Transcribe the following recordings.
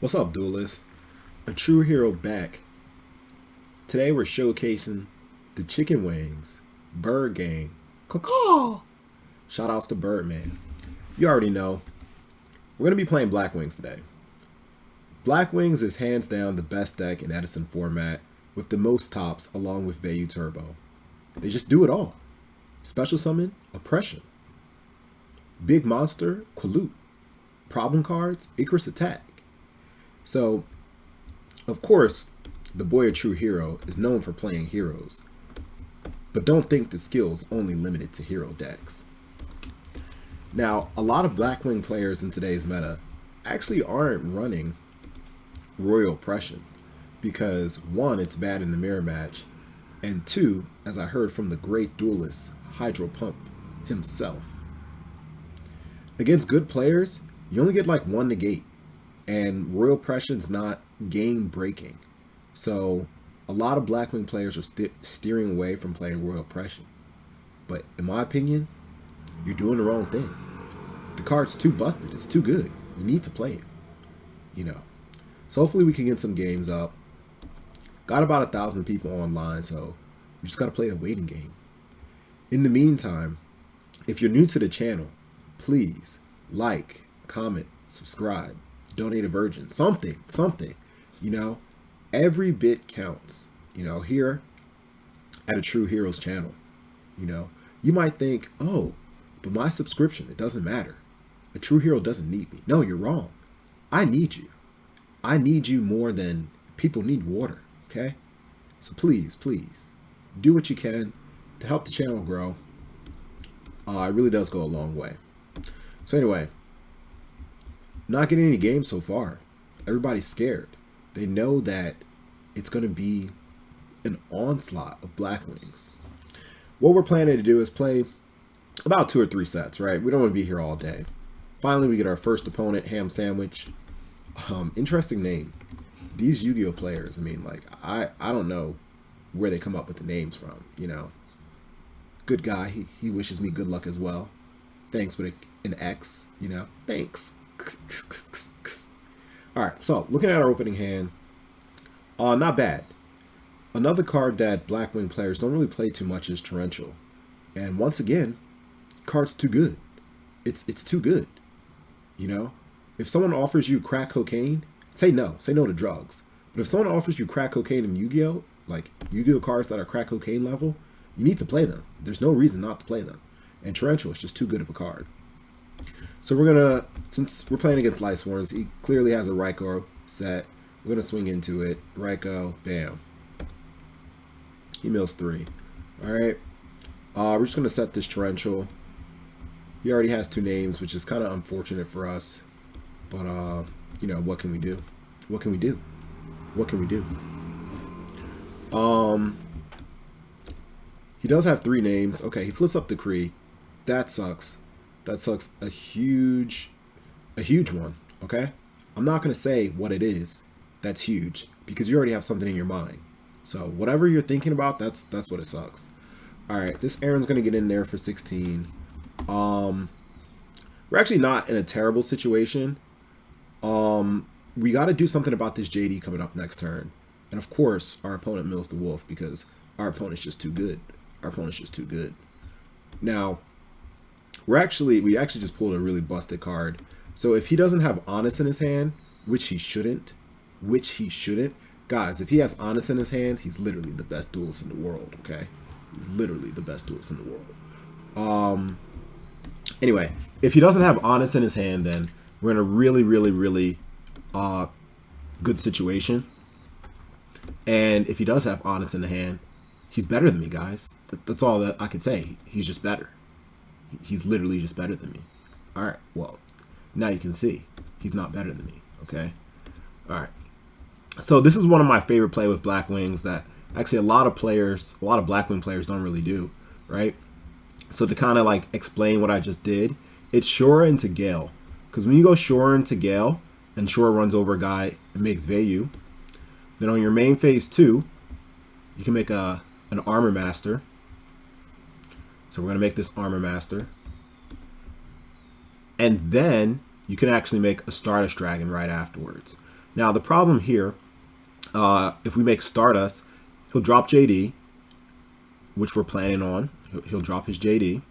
What's up, duelists? A true hero back. Today we're showcasing the Chicken Wings, Bird Gang. Caw. Shout outs to Birdman. You already know. We're going to be playing Blackwings today. Blackwings is hands down the best deck in Edison format with the most tops along with Vayu Turbo. They just do it all. Special summon, Oppression. Big monster, Qualoot. Problem cards, Icarus Attack. So, of course, the boy a true hero is known for playing heroes. But don't think the skill's only limited to hero decks. Now, a lot of Blackwing players in today's meta actually aren't running Royal Oppression because one, it's bad in the mirror match, and two, as I heard from the great duelist Hydro Pump himself, against good players, you only get like one negate, and Royal Oppression's not game breaking. So a lot of Blackwing players are steering away from playing Royal Oppression. But in my opinion, you're doing the wrong thing. The card's too busted. It's too good. You need to play it. You know. So hopefully we can get some games up. Got about 1,000 people online, so we just got to play the waiting game. In the meantime, if you're new to the channel, please like, comment, subscribe, donate a virgin, something. You know, every bit counts. You know, here at a True Heroes channel, you know, you might think, oh, but my subscription, it doesn't matter. A true hero doesn't need me. No, you're wrong. I need you. I need you more than people need water, okay? So please, do what you can to help the channel grow. It really does go a long way. So anyway, not getting any games so far. Everybody's scared. They know that it's going to be an onslaught of Blackwings. What we're planning to do is play about 2 or 3 sets, right? We don't want to be here all day. Finally, we get our first opponent, Ham Sandwich. Interesting name. These Yu-Gi-Oh players, I mean, like, I don't know where they come up with the names from, you know. Good guy. He wishes me good luck as well. Thanks with an X, you know. Thanks. All right, so looking at our opening hand, not bad. Another card that Blackwing players don't really play too much is Torrential. And once again, card's too good. It's too good. You know, if someone offers you crack cocaine, say no. Say no to drugs. But if someone offers you crack cocaine in Yu-Gi-Oh, like Yu-Gi-Oh cards that are crack cocaine level, you need to play them. There's no reason not to play them. And Torrential is just too good of a card. So we're gonna, since we're playing against Lightsworns, he clearly has a Raikou set. We're gonna swing into it. Raikou, bam. He mills 3. All right. We're just gonna set this Torrential. He already has 2 names, which is kind of unfortunate for us. But you know, what can we do? What can we do? What can we do? He does have 3 names. Okay, he flips up the Kree. That sucks. That sucks a huge one, okay? I'm not going to say what it is that's huge because you already have something in your mind. So whatever you're thinking about, that's what it sucks. All right, this Aaron's going to get in there for 16. We're actually not in a terrible situation. We got to do something about this JD coming up next turn. And of course, our opponent mills the wolf because our opponent's just too good. Our opponent's just too good. Now, we actually just pulled a really busted card. So if he doesn't have Honest in his hand, which he shouldn't, guys, if he has Honest in his hand, he's literally the best duelist in the world, okay? He's literally the best duelist in the world. Anyway, if he doesn't have Honest in his hand, then we're in a really good situation. And if he does have Honest in the hand, he's better than me, guys. That's all that I could say. He's just better. He's literally just better than me. All right, well, now you can see he's not better than me, okay? All right. So this is one of my favorite play with Blackwings that actually a lot of Blackwing players don't really do, right? So to kind of like explain what I just did, it's Shura into Gale. Because when you go Shura into Gale, and Shura runs over a guy and makes Vayu, then on your main phase 2, you can make an Armor Master. So we're going to make this Armor Master. And then you can actually make a Stardust Dragon right afterwards. Now, the problem here, if we make Stardust, he'll drop JD, which we're planning on. He'll drop his JD.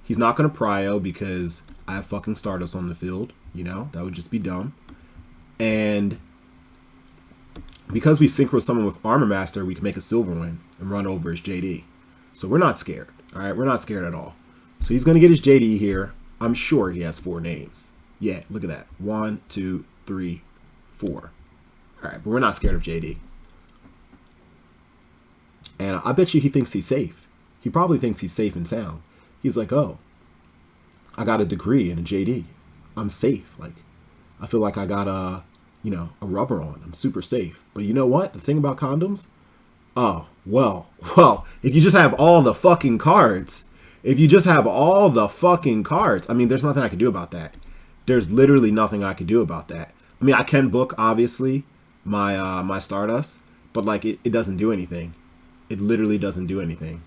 He's not going to prio because I have fucking Stardust on the field. You know, that would just be dumb. And because we synchro summon with Armor Master, we can make a Silverwind and run over his JD. So we're not scared. All right, we're not scared at all. So he's going to get his JD here. I'm sure he has 4 names. Yeah, look at that. 1, 2, 3, 4. All right, but we're not scared of JD. And I bet you he thinks he's safe. He probably thinks he's safe and sound. He's like, oh, I got a degree in a JD. I'm safe. Like, I feel like I got a rubber on. I'm super safe. But you know what? The thing about condoms? Oh, well, if you just have all the fucking cards, I mean, there's nothing I can do about that. There's literally nothing I can do about that. I mean, I can book, obviously, my Stardust, but, like, it doesn't do anything. It literally doesn't do anything.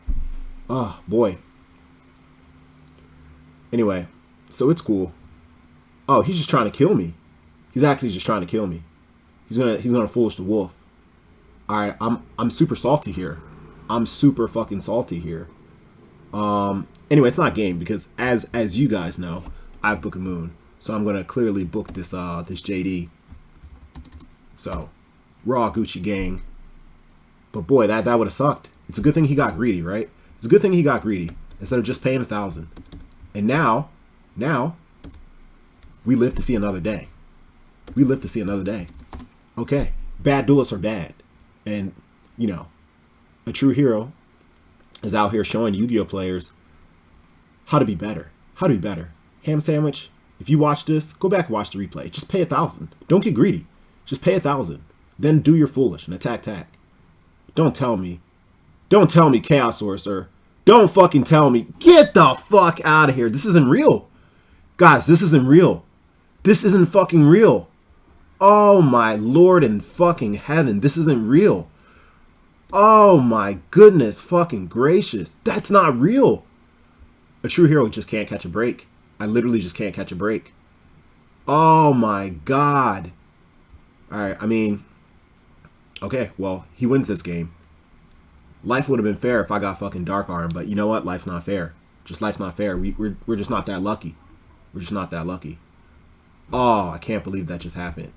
Oh, boy. Anyway, so it's cool. Oh, he's just trying to kill me. He's actually just trying to kill me. He's gonna foolish the wolf. All right, I'm super salty here. I'm super fucking salty here. Anyway, it's not game because as you guys know, I book a moon, so I'm gonna clearly book this this JD. So, raw Gucci gang. But boy, that would have sucked. It's a good thing he got greedy, right? It's a good thing he got greedy instead of just paying 1,000. And now, we live to see another day. We live to see another day. Okay, bad duelists are bad. And, you know, a true hero is out here showing Yu-Gi-Oh players how to be better. How to be better. Ham Sandwich, if you watch this, go back and watch the replay. Just pay 1,000. Don't get greedy. Just pay 1,000. Then do your foolish and attack. Don't tell me, Chaos Sorcerer. Don't fucking tell me. Get the fuck out of here. This isn't real. Guys, this isn't real. This isn't fucking real. Oh my Lord in fucking heaven. This isn't real. Oh my goodness fucking gracious. That's not real. A true hero just can't catch a break. I literally just can't catch a break. Oh my God. Alright, I mean, okay, well, he wins this game. Life would have been fair if I got fucking Dark Arm, but you know what? Life's not fair. Just life's not fair. We're just not that lucky. We're just not that lucky. Oh, I can't believe that just happened.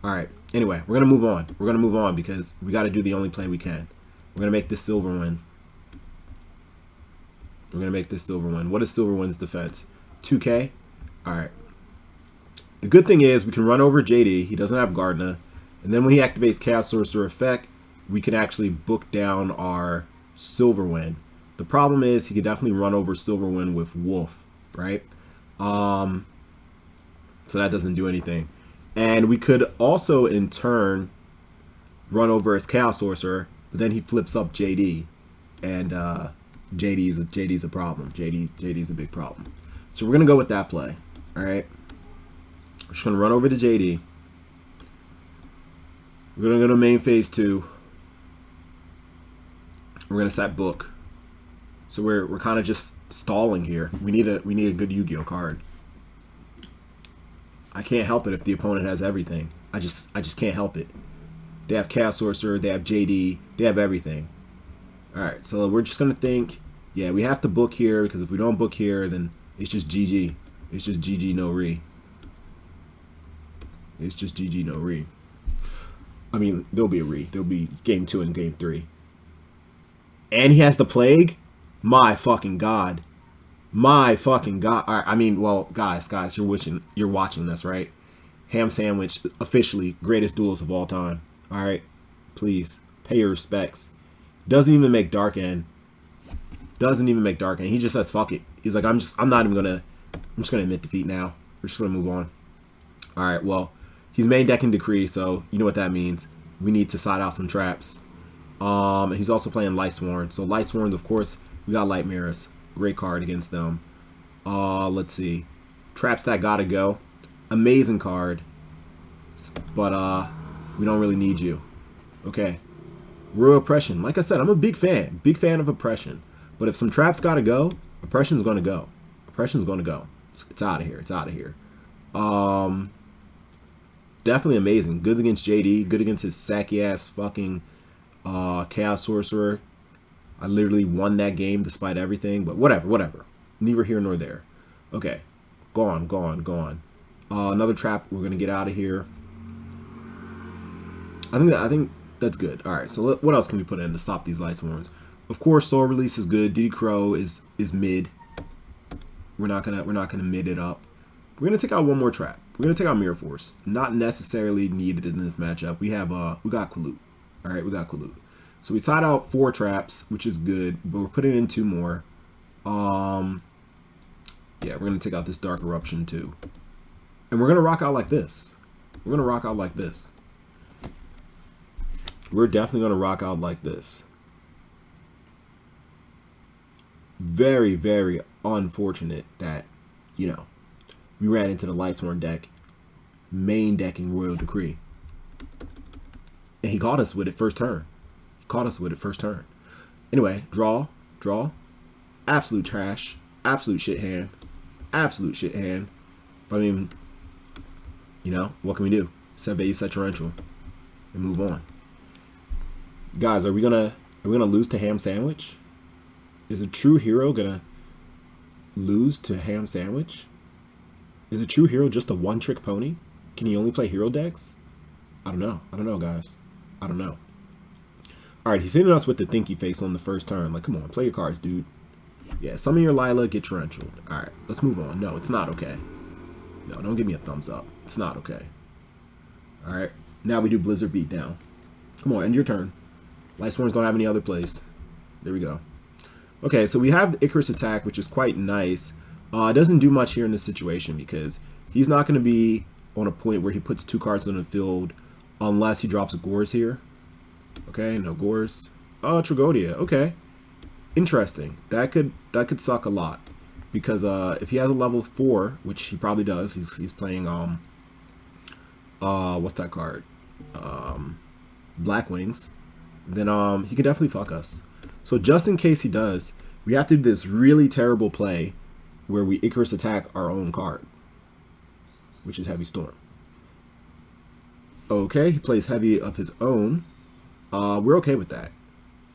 Alright, anyway, we're going to move on. We're going to move on because we got to do the only play we can. We're going to make this Silverwind. We're going to make this Silverwind. What is Silverwind's defense? 2K? Alright. The good thing is we can run over JD. He doesn't have Gardner. And then when he activates Chaos Sorcerer effect, we can actually book down our Silverwind. The problem is he could definitely run over Silverwind with Wolf, right? So that doesn't do anything. And we could also, in turn, run over his Chaos Sorcerer, but then he flips up JD. And JD's a problem. JD's a big problem. So we're going to go with that play, all right? We're just going to run over to JD. We're going to go to main phase 2. We're going to set book. So we're kind of just stalling here. We need a good Yu-Gi-Oh card. I can't help it if the opponent has everything. I just can't help it. They have Chaos Sorcerer, they have JD, they have everything. Alright, so we're just going to think, yeah, we have to book here, because if we don't book here, then it's just GG. It's just GG no re. It's just GG no re. I mean, there'll be a re. There'll be game 2 and game 3. And he has the Plague? My fucking God. My fucking God. All right, I mean, well, guys, you're watching this, right? Ham Sandwich, officially greatest duelist of all time. All right, please pay your respects. Doesn't even make Dark End. Doesn't even make Dark End. He just says fuck it. He's like, I'm just gonna admit defeat now. We're just gonna move on. All right, well, he's main decking Decree, so you know what that means. We need to side out some traps. And he's also playing Lightsworn. So Lightsworn, of course, we got Light Mirrors. Great card against them. Let's see. Traps that gotta go. Amazing card. But we don't really need you. Okay. Royal Oppression. Like I said, I'm a big fan. Big fan of Oppression. But if some traps gotta go, Oppression's gonna go. Oppression's gonna go. It's out of here. It's out of here. definitely amazing. Good against JD. Good against his sacky ass fucking Chaos Sorcerer. I literally won that game despite everything. But whatever. Neither here nor there. Okay. Gone. Another trap. We're gonna get out of here. I think that's good. All right. So what else can we put in to stop these Light Swarms? Of course, Soul Release is good. DD Crow is mid. We're not gonna mid it up. We're gonna take out one more trap. We're gonna take out Mirror Force. Not necessarily needed in this matchup. We got Qualoot. All right, we got Qualoot. So we tied out 4 traps, which is good, but we're putting in 2 more. Yeah, we're gonna take out this Dark Eruption too, and we're gonna rock out like this. We're definitely gonna rock out like this. Very, very unfortunate that, you know, we ran into the Lightsworn deck, main decking Royal Decree. And he caught us with it first turn. Anyway, draw. Absolute trash. Absolute shit hand. But I mean, you know, what can we do? Set base, set torrential, and move on. Guys, are we gonna lose to Ham Sandwich? Is a true hero gonna lose to Ham Sandwich? Is a true hero just a one-trick pony? Can he only play hero decks? I don't know, guys. I don't know. All right, he's hitting us with the thinky face on the first turn. Like, come on, play your cards, dude. Yeah, summon your Lila, get torrential. All right, let's move on. No, it's not okay. No, don't give me a thumbs up. It's not okay. All right, now we do Blizzard Beatdown. Come on, end your turn. Light Swarms don't have any other place. There we go. Okay, so we have the Icarus attack, which is quite nice. It doesn't do much here in this situation because he's not going to be on a point where he puts 2 cards on the field unless he drops a Gores here. Okay, no Gores. Oh, Tragodia. Okay, interesting. That could suck a lot because if he has a level 4, which he probably does, he's playing what's that card? Blackwings. Then he could definitely fuck us. So just in case he does, we have to do this really terrible play where we Icarus attack our own card, which is Heavy Storm. Okay, he plays Heavy of his own. We're okay with that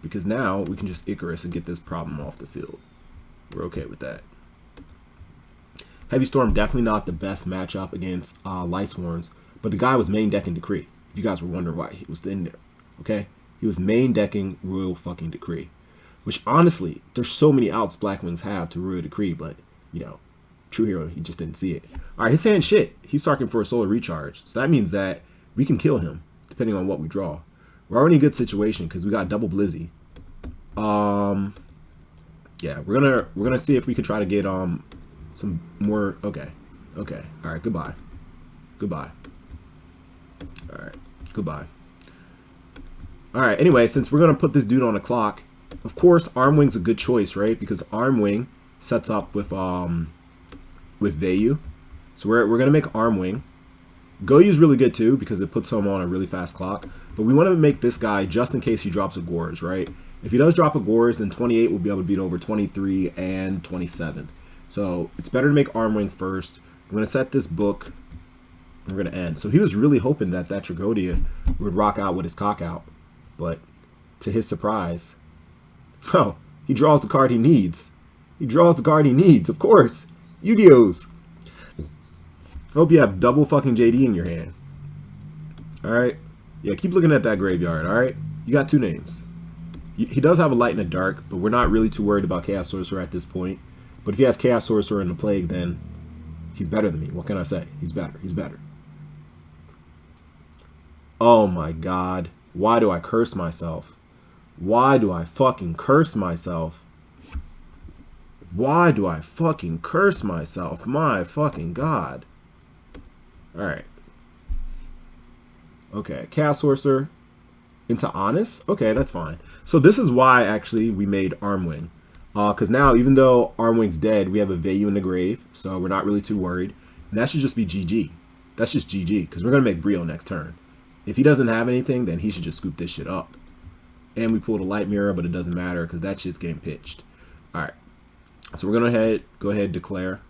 because now we can just Icarus and get this problem off the field. We're okay with that. Heavy Storm definitely not the best matchup against Light Swarms, but the guy was main decking Decree. If you guys were wondering why he was in there, okay? He was main decking Royal fucking Decree, which honestly, there's so many outs Blackwings have to Royal Decree, but you know, true hero, he just didn't see it. All right, his hand shit. He's starting for a solar recharge, so that means that we can kill him depending on what we draw. We're already in a good situation because we got double Blizzy. Yeah, we're gonna see if we could try to get some more. Okay, all right, goodbye. All right, goodbye. All right, anyway, since we're going to put this dude on the clock, of course, Armwing's a good choice, right? Because Armwing sets up with Vayu. So we're going to make Armwing. Goyu's really good too because it puts him on a really fast clock. But we want to make this guy just in case he drops a Gores, right? If he does drop a Gores, then 28 will be able to beat over 23 and 27. So it's better to make Armwing first. I'm going to set this book. We're going to end. So he was really hoping that Tragodia would rock out with his cock out. But to his surprise, oh, he draws the card he needs. Of course. Yu-Gi-Ohs. Hope you have double fucking JD in your hand. Alright? Yeah, keep looking at that graveyard, alright? You got 2 names. He does have a Light and a Dark, but we're not really too worried about Chaos Sorcerer at this point. But if he has Chaos Sorcerer and the Plague, then he's better than me. What can I say? He's better. Oh my god. Why do I curse myself? Why do I fucking curse myself? My fucking god. Alright. Okay, Chaos Sorcerer into Honest? Okay, that's fine. So this is why, actually, we made Armwing. Because now, even though Armwing's dead, we have a Vayu in the grave, so we're not really too worried. And that should just be GG. That's just GG, because we're going to make Brio next turn. If he doesn't have anything, then he should just scoop this shit up. And we pulled a Light Mirror, but it doesn't matter because that shit's getting pitched. Alright. So we're going to go ahead and declare.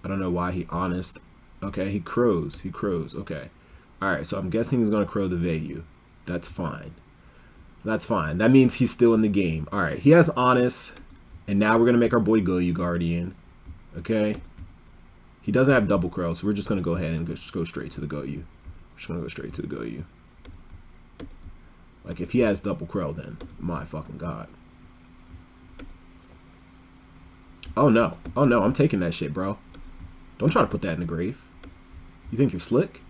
I don't know why he Honest. Okay, he crows. He crows. Okay. All right, so I'm guessing he's going to crow the Vayu. That's fine. That's fine. That means he's still in the game. All right, he has Honest, and now we're going to make our boy Goyu Guardian. Okay. He doesn't have double crow, so we're just going to go ahead and just go straight to the Goyu. Just want to go straight to the Goyu. Like, if he has double crow, then my fucking god. Oh, no. Oh, no, I'm taking that shit, bro. Don't try to put that in the grave. You think you're slick?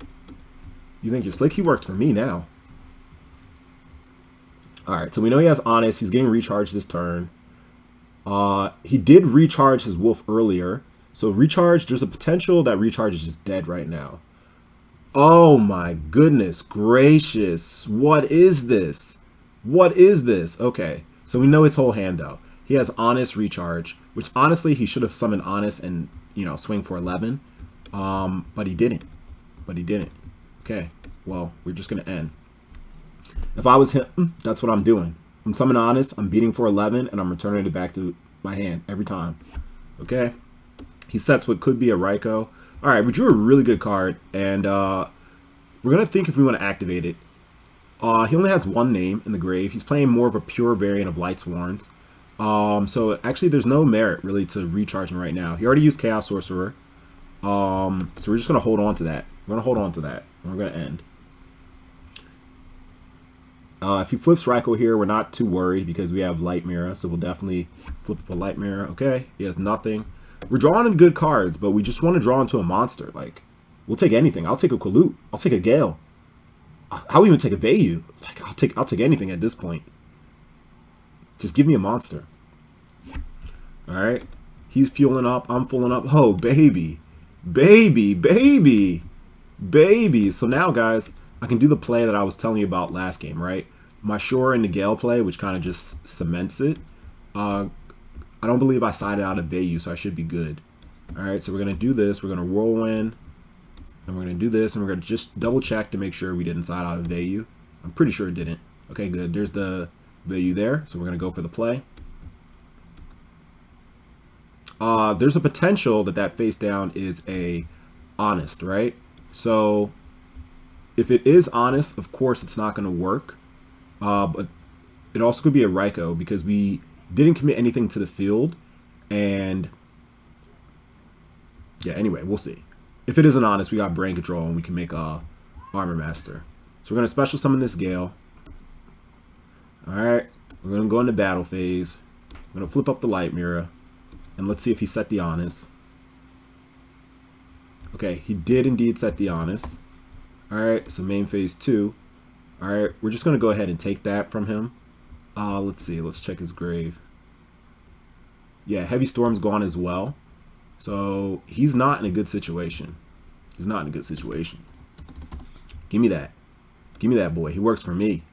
You think you're slick? He worked for me now. Alright, so we know he has Honest. He's getting recharged this turn. He did recharge his wolf earlier. So recharge, there's a potential that recharge is just dead right now. Oh my goodness gracious. What is this? What is this? Okay, so we know his whole hand though. He has Honest recharge, which honestly he should have summoned Honest and, you know, swing for 11. But he didn't. Okay, well, we're just going to end. If I was him, that's what I'm doing. I'm summoning Honest, I'm beating for 11, and I'm returning it back to my hand every time. Okay? He sets what could be a Raikou. Alright, we drew a really good card, and we're going to think if we want to activate it. He only has one name in the grave. He's playing more of a pure variant of Lightsworns. So actually there's no merit really to recharging right now. He already used Chaos Sorcerer. So we're just going to hold on to that. We're going to hold on to that, and we're going to end. If he flips Raikou here, we're not too worried because we have Light Mirror, so we'll definitely flip for Light Mirror. Okay, he has nothing. We're drawing in good cards, but we just want to draw into a monster. Like, we'll take anything. I'll take a Quilute. I'll take a Gale. I'll even take a Vayu. Like, I'll take anything at this point. Just give me a monster. All right, he's fueling up. I'm fueling up. Oh, baby, baby, baby, baby. So now, guys, I can do the play that I was telling you about last game, right? My Shore and the Gale play, which kind of just cements it. I don't believe I sided out of Vayu, so I should be good. All right, so we're going to do this. We're going to Whirlwind, and we're going to do this, and we're going to just double check to make sure we didn't side out of Vayu. I'm pretty sure it didn't. Okay, good. There's the Vayu there, so we're going to go for the play. There's a potential that that face down is a Honest, right? So if it is Honest, of course it's not going to work. But it also could be a Raikou because we didn't commit anything to the field. And yeah, anyway, we'll see. If it isn't Honest, we got Brain Control and we can make a Armor Master. So we're going to special summon this Gale. Alright, we're going to go into battle phase. I'm going to flip up the Light Mirror. And let's see if he set the Honest. Okay, he did indeed set the Honest. Alright, so main phase 2. Alright, we're just going to go ahead and take that from him. Let's see, let's check his grave. Yeah, Heavy Storm's gone as well. So, he's not in a good situation. He's not in a good situation. Give me that. Give me that boy. He works for me.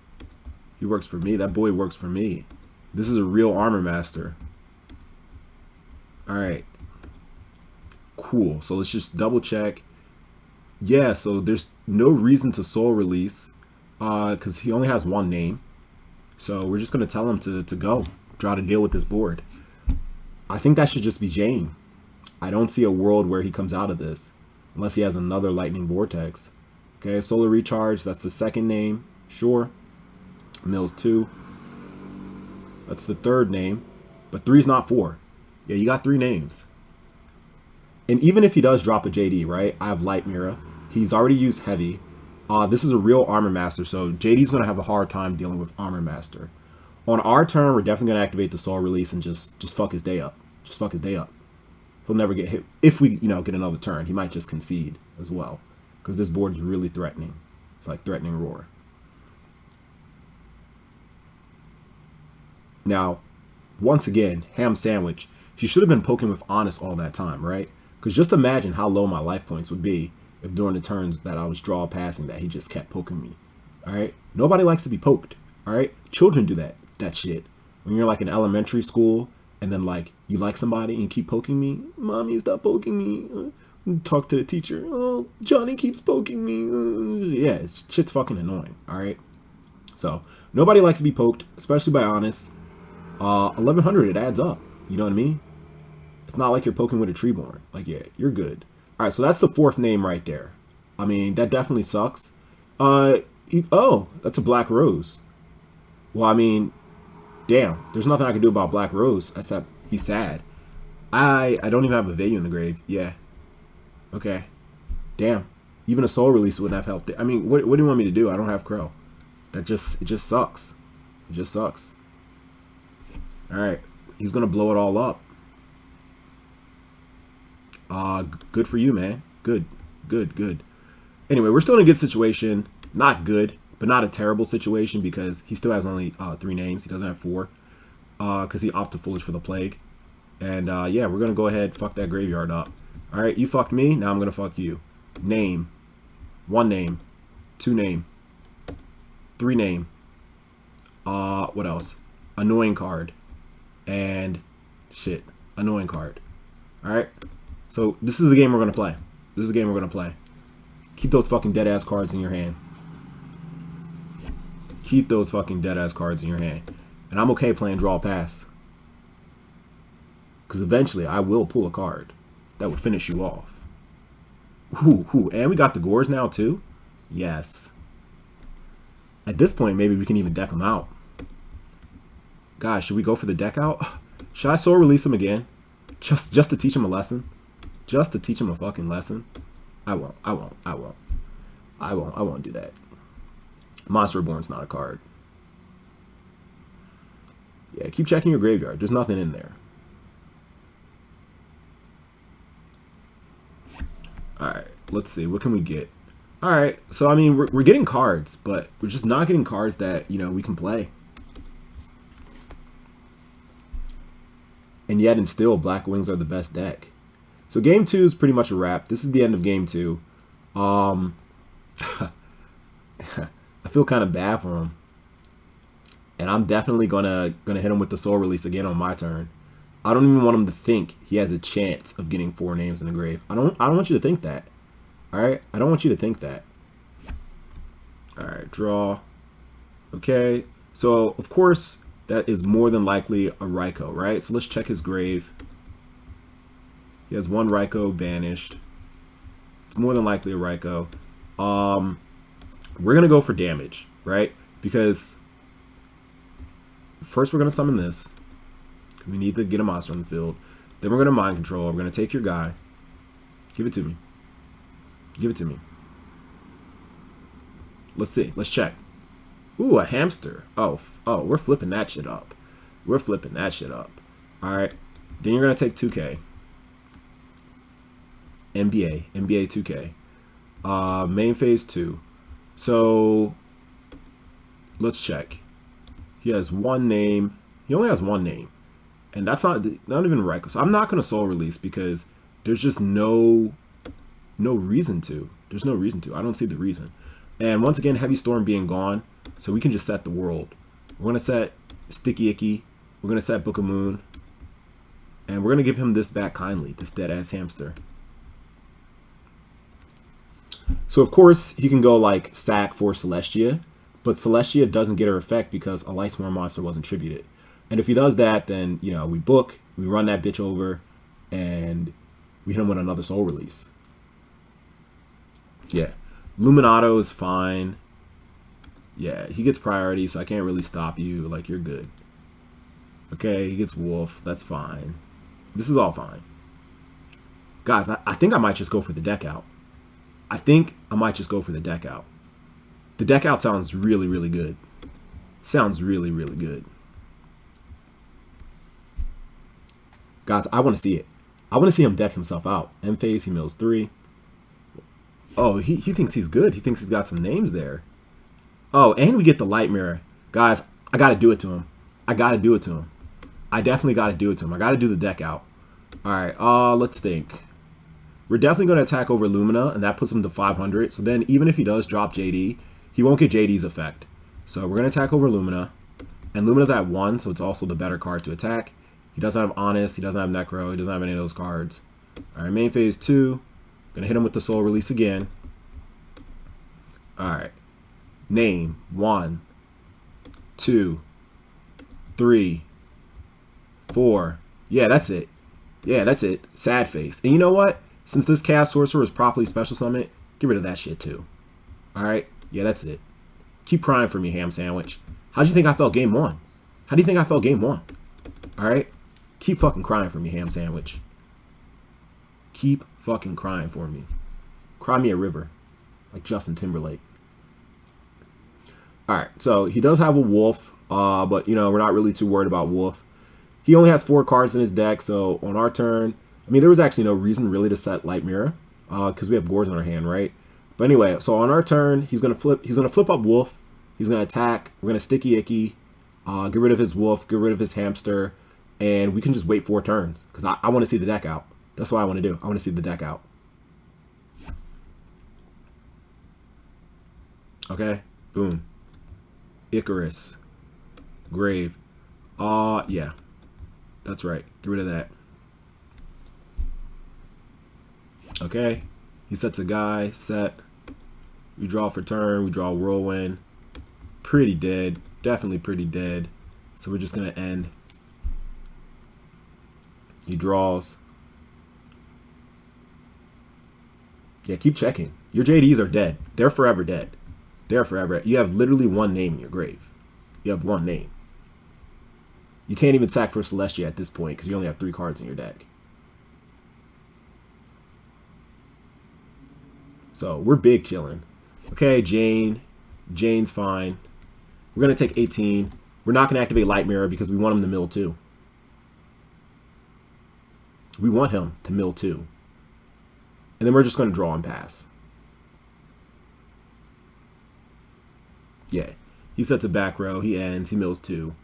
He works for me. That boy works for me. This is a real Armor Master. Alright. Cool. So, let's just double check. Yeah, so there's no reason to soul release because he only has one name. So we're just going to tell him to go. Try to deal with this board. I think that should just be Jane. I don't see a world where he comes out of this unless he has another Lightning Vortex. Okay, Solar Recharge, that's the second name. Sure. Mills 2. That's the third name. But 3's not 4. Yeah, you got 3 names. And even if he does drop a JD, right? I have Light Mirror. He's already used Heavy. This is a real Armor Master, so JD's going to have a hard time dealing with Armor Master. On our turn, we're definitely going to activate the Soul Release and just fuck his day up. Just fuck his day up. He'll never get hit. If we, get another turn, he might just concede as well. Because this board is really threatening. It's like threatening Roar. Now, once again, Ham Sandwich. He should have been poking with Honest all that time, right? Because just imagine how low my life points would be if during the turns that I was draw passing that he just kept poking me. Alright? Nobody likes to be poked. Alright? Children do that shit. When you're like in elementary school and then like you like somebody and you keep poking me. Mommy, stop poking me. Talk to the teacher. Oh, Johnny keeps poking me. Yeah, it's shit's fucking annoying. Alright? So, nobody likes to be poked, especially by Honest. 1100, it adds up. You know what I mean? It's not like you're poking with a Treeborn. Like, yeah, you're good. All right, so that's the fourth name right there. I mean, that definitely sucks. Oh, that's a Black Rose. Well, I mean, damn. There's nothing I can do about Black Rose except be sad. I don't even have a value in the grave. Yeah. Okay. Damn. Even a soul release wouldn't have helped it. I mean, what do you want me to do? I don't have Crow. It just sucks. It just sucks. All right. He's gonna blow it all up. Good for you, man. Good. Anyway, we're still in a good situation. Not good, but not a terrible situation because he still has only 3 names. He doesn't have 4 because he opted foolish for the plague. And yeah, we're gonna go ahead fuck that graveyard up. All right, you fucked me. Now I'm gonna fuck you. Name, 1 name, 2 name, 3 name. What else? Annoying card, and shit, annoying card. All right. So this is the game we're gonna play. This is the game we're gonna play. Keep those fucking dead ass cards in your hand. Keep those fucking dead ass cards in your hand. And I'm okay playing draw pass. Because eventually I will pull a card that would finish you off. Ooh, and we got the Gores now too? Yes. At this point, maybe we can even deck them out. Guys, should we go for the deck out? Should I soul release him again? Just to teach him a lesson? Just to teach him a fucking lesson? I won't do that. Monster Reborn's not a card. Yeah, keep checking your graveyard. There's nothing in there. Alright, let's see. What can we get? Alright, so I mean, we're getting cards, but we're just not getting cards that, you know, we can play. And yet and still, Blackwings are the best deck. So game 2 is pretty much a wrap. This is the end of game 2. I feel kind of bad for him. And I'm definitely gonna hit him with the soul release again on my turn. I don't even want him to think he has a chance of getting 4 names in the grave. I don't want you to think that. Alright? I don't want you to think that. Alright, draw. Okay. So of course that is more than likely a Raikou, right? So let's check his grave. He has 1 Raikou banished. It's more than likely a Raikou. We're gonna go for damage, right? Because first we're gonna summon this. We need to get a monster on the field. Then we're gonna mind control. We're gonna take your guy. Give it to me. Give it to me. Let's see. Let's check. Ooh, a hamster. Oh, we're flipping that shit up. We're flipping that shit up. All right. Then you're gonna take 2K. NBA 2K. Main phase 2. So let's check. He has 1 name. He only has 1 name, and that's not even right. So I'm not gonna soul release because there's just no reason to. There's no reason to. I don't see the reason. And once again, Heavy Storm being gone, so we can just set the world. We're gonna set Sticky Icky. We're gonna set Book of Moon, and we're gonna give him this back kindly. This dead ass hamster. So of course he can go like sack for Celestia, but Celestia doesn't get her effect because a Lightsworn monster wasn't tributed. And if he does that, then you know we book, we run that bitch over, and we hit him with another soul release. Yeah, Luminato is fine. Yeah, he gets priority, so I can't really stop you. Like you're good. Okay, he gets Wolf. That's fine. This is all fine. Guys, I think I might just go for the deck out. I think I might just go for the deck out. The deck out sounds really, really good. Sounds really, really good. Guys, I want to see it. I want to see him deck himself out. End phase, he mills 3. Oh, he thinks he's good. He thinks he's got some names there. Oh, and we get the Light Mirror. Guys, I got to do it to him. I got to do it to him. I definitely got to do it to him. I got to do the deck out. All right, let's think. We're definitely going to attack over Lumina, and that puts him to 500. So then even if he does drop JD, he won't get JD's effect. So we're going to attack over Lumina. And Lumina's at 1, so it's also the better card to attack. He doesn't have Honest. He doesn't have Necro. He doesn't have any of those cards. All right, main phase 2. Going to hit him with the soul release again. All right. Name 1, 2, 3, 4. Yeah, that's it. Yeah, that's it. Sad face. And you know what? Since this Chaos Sorcerer is properly special summoned, get rid of that shit too. Alright? Yeah, that's it. Keep crying for me, ham sandwich. How do you think I felt game 1? How do you think I felt game 1? Alright? Keep fucking crying for me, ham sandwich. Keep fucking crying for me. Cry me a river. Like Justin Timberlake. Alright, so he does have a wolf. But, you know, we're not really too worried about wolf. He only has 4 cards in his deck, so on our turn... I mean, there was actually no reason really to set Light Mirror. Because we have Gores in our hand, right? But anyway, so on our turn, he's gonna flip up wolf. He's gonna attack. We're gonna sticky icky. Get rid of his wolf, get rid of his hamster, and we can just wait 4 turns. Because I want to see the deck out. That's what I want to do. I want to see the deck out. Okay, boom. Icarus. Grave. Yeah. That's right. Get rid of that. Okay. He sets a guy. Set. We draw for turn. We draw Whirlwind. Pretty dead. Definitely pretty dead. So we're just going to end. He draws. Yeah, keep checking. Your JDs are dead. They're forever dead. They're forever. You have literally 1 name in your grave. You have 1 name. You can't even sack for Celestia at this point because you only have 3 cards in your deck. So we're big chilling. Okay, Jane. Jane's fine. We're going to take 18. We're not going to activate Light Mirror because we want him to mill 2. We want him to mill 2. And then we're just going to draw and pass. Yeah. He sets a back row. He ends. He mills 2.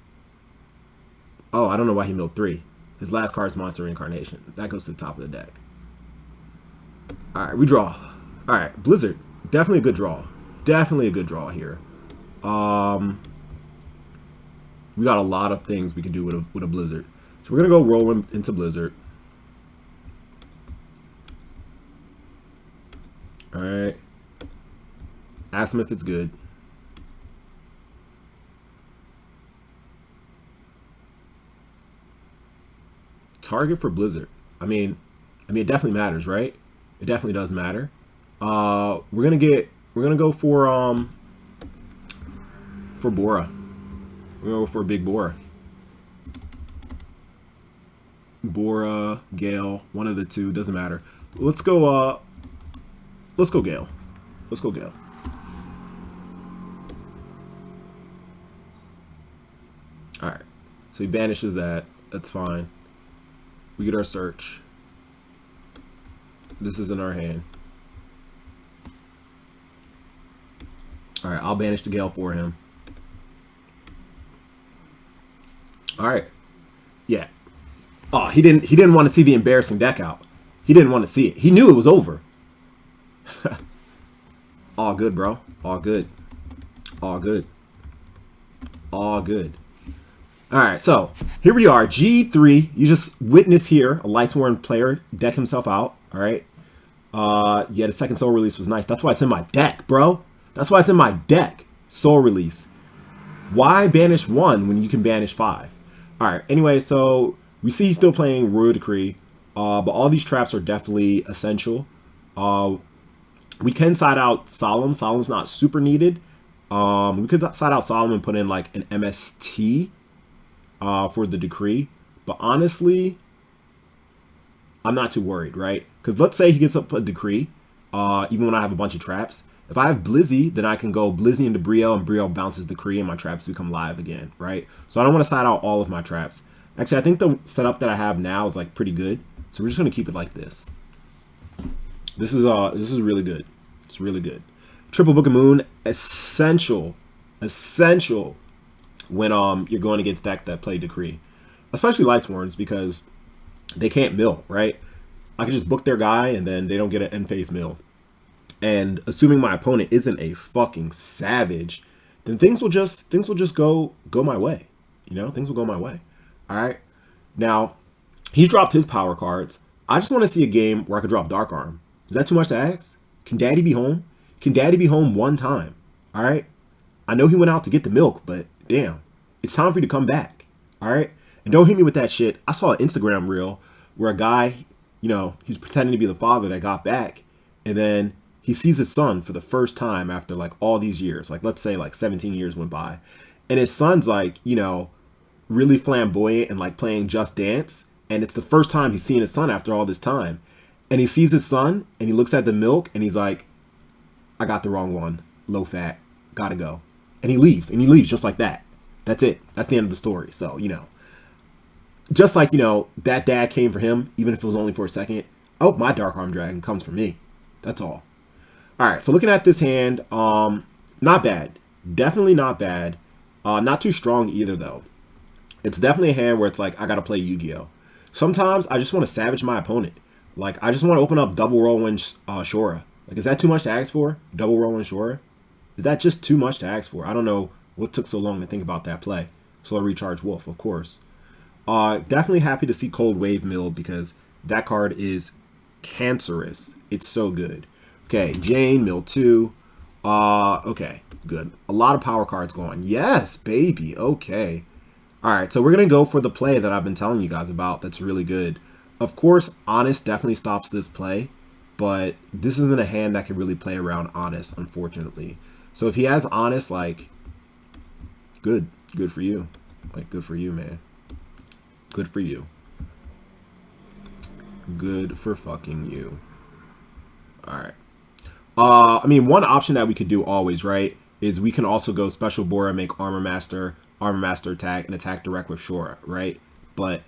Oh, I don't know why he milled 3. His last card is Monster Reincarnation. That goes to the top of the deck. Alright, we draw. Alright, Blizzard. Definitely a good draw. Definitely a good draw here. We got a lot of things we can do with a Blizzard. So we're going to go Whirlwind into Blizzard. Alright. Ask him if it's good. Target for Blizzard. I mean it definitely matters, right? It definitely does matter. We're gonna go for Bora. We're gonna go for a big Bora. Bora, Gale, one of the two, doesn't matter. Let's go Gale. Let's go Gale. Alright. So he banishes that. That's fine. We get our search. This is in our hand. Alright, I'll banish the Gale for him. Alright. Yeah. Oh, he didn't want to see the embarrassing deck out. He didn't want to see it. He knew it was over. All good, bro. All good. All good. All good. Alright, so here we are. G3. You just witness here a Lightsworn player deck himself out. Alright. Yeah, the second Soul Release was nice. That's why it's in my deck, bro. That's why it's in my deck. Soul Release. Why banish 1 when you can banish 5? Alright, anyway, so we see he's still playing Royal Decree. But all these traps are definitely essential. We can side out Solemn. Solemn's not super needed. We could side out Solemn and put in like an MST for the Decree. But honestly, I'm not too worried, right? Because let's say he gets up a Decree, even when I have a bunch of traps. If I have Blizzy, then I can go Blizzy into Brielle, and Brielle bounces Decree, and my traps become live again, right? So I don't want to side out all of my traps. Actually, I think the setup that I have now is like pretty good. So we're just going to keep it like this. This is really good. It's really good. Triple Book of Moon, essential when you're going against decks that play Decree, especially Lightsworns, because they can't mill, right? I can just book their guy and then they don't get an end phase mill. And assuming my opponent isn't a fucking savage, then things will just go my way. You know, things will go my way. All right. Now, he's dropped his power cards. I just want to see a game where I could drop Dark Arm. Is that too much to ask? Can Daddy be home? Can Daddy be home one time? All right. I know he went out to get the milk, but damn, it's time for you to come back. All right. And don't hit me with that shit. I saw an Instagram reel where a guy, you know, he's pretending to be the father that got back, and then he sees his son for the first time after like all these years. Like let's say like 17 years went by, and his son's like, you know, really flamboyant and like playing Just Dance, and it's the first time he's seen his son after all this time, and he sees his son and he looks at the milk and he's like, I got the wrong one, low fat, gotta go, and he leaves just like that. That's it. That's the end of the story. So, you know, just like, you know, that dad came for him, even if it was only for a second. Oh, my Dark Arm Dragon comes for me. That's all. All right, so looking at this hand, not bad. Definitely not bad. Not too strong either, though. It's definitely a hand where it's like, I got to play Yu-Gi-Oh! Sometimes I just want to savage my opponent. Like, I just want to open up double Whirlwind Shora. Like, is that too much to ask for? Double Whirlwind Shora? Is that just too much to ask for? I don't know what took so long to think about that play. Slow Recharge Wolf, of course. Definitely happy to see Cold Wave Mill because that card is cancerous. It's so good. Okay, Jane, Mill 2. Okay, good. A lot of power cards going. Yes, baby. Okay. All right, so we're going to go for the play that I've been telling you guys about that's really good. Of course, Honest definitely stops this play, but this isn't a hand that can really play around Honest, unfortunately. So if he has Honest, like, good. Good for you. Like, good for you, man. Good for you. Good for fucking you. All right. I mean, one option that we could do always, right, is we can also go Special Bora, make Armor Master attack, and attack direct with Shora, right? But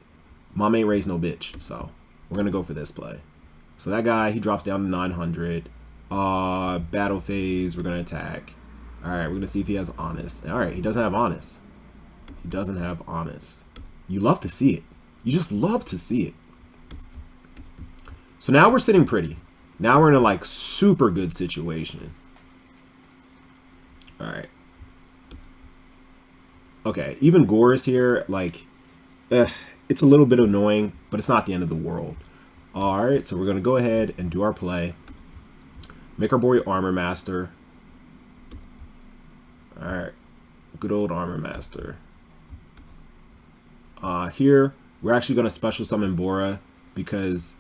mom ain't raised no bitch, so we're going to go for this play. So that guy, he drops down to 900. Battle phase, we're going to attack. All right, we're going to see if he has Honest. All right, he doesn't have Honest. He doesn't have Honest. You love to see it. You just love to see it. So now we're sitting pretty. Now we're in a like super good situation. All right. Okay, even Gore is here. Like, it's a little bit annoying, but it's not the end of the world. All right, so we're gonna go ahead and do our play. Make our boy Armor Master. All right, good old Armor Master. Here we're actually gonna special summon Bora because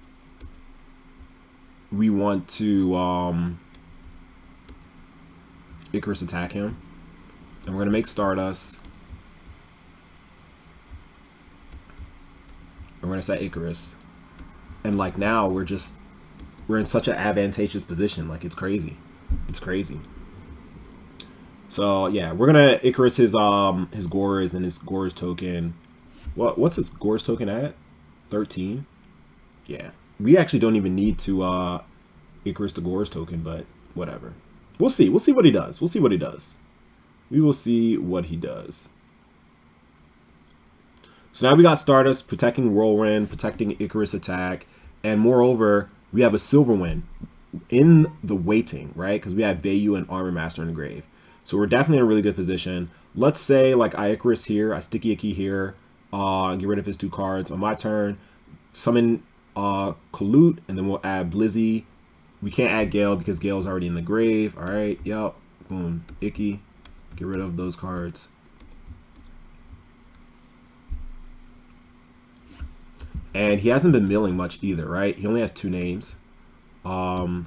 we want to Icarus attack him, and we're gonna make Stardust. And we're gonna set Icarus, and like now we're in such an advantageous position. Like it's crazy, it's crazy. So yeah, we're gonna Icarus his Gores and his Gores token. What's his Gores token at? 13. Yeah. We actually don't even need to Icarus the Gores token, but whatever. We'll see. We'll see what he does. We'll see what he does. We will see what he does. So now we got Stardust protecting Whirlwind, protecting Icarus attack, and moreover, we have a Silverwind in the waiting, right? Because we have Vayu and Armor Master in the grave. So we're definitely in a really good position. Let's say like I Icarus here, I Sticky Icky here, get rid of his 2 cards. On my turn, summon Colute, and then we'll add Blizzy. We can't add Gale because Gale's already in the grave. All right, yep, boom, Icky. Get rid of those cards. And he hasn't been milling much either, right? He only has 2 names. Yo,